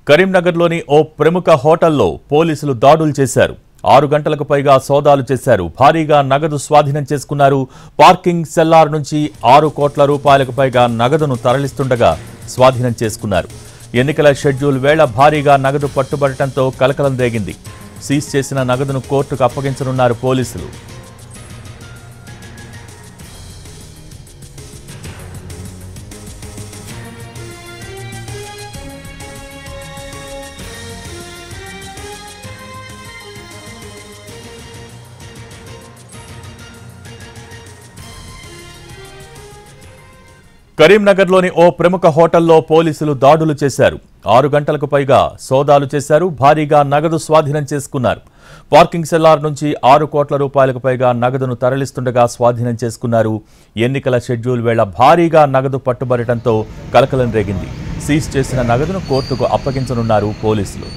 కరీంనగర్లోని ఓ ప్రముఖ హోటల్లో పోలీసులు దాడులు చేశారు. 6 గంటలకు పైగా సోదాలు చేశారు. భారీగా నగదు స్వాధీనం చేసుకున్నారు. పార్కింగ్ సెల్లార్ నుంచి 6 కోట్ల రూపాయలకు పైగా నగదును తరలిస్తుండగా స్వాధీనం చేసుకున్నారు. ఎన్నికల షెడ్యూల్ వేళ భారీగా నగదు పట్టుబడటంతో కలకలం రేగింది. సీజ్ చేసిన నగదును కోర్టుకు అప్పగించనున్నారు పోలీసులు. కరీంనగర్లోని ఓ ప్రముఖ హోటల్లో పోలీసులు దాడులు చేశారు. 6 గంటలకు పైగా సోదాలు చేశారు. భారీగా నగదు స్వాధీనం చేసుకున్నారు. పార్కింగ్ సెల్లార్ నుంచి 6 కోట్ల రూపాయలకు పైగా నగదును తరలిస్తుండగా స్వాధీనం చేసుకున్నారు. ఎన్నికల షెడ్యూల్ వేళ భారీగా నగదు పట్టుబడటంతో కలకలం రేగింది. సీజ్ చేసిన నగదును కోర్టుకు అప్పగించనున్నారు పోలీసులు.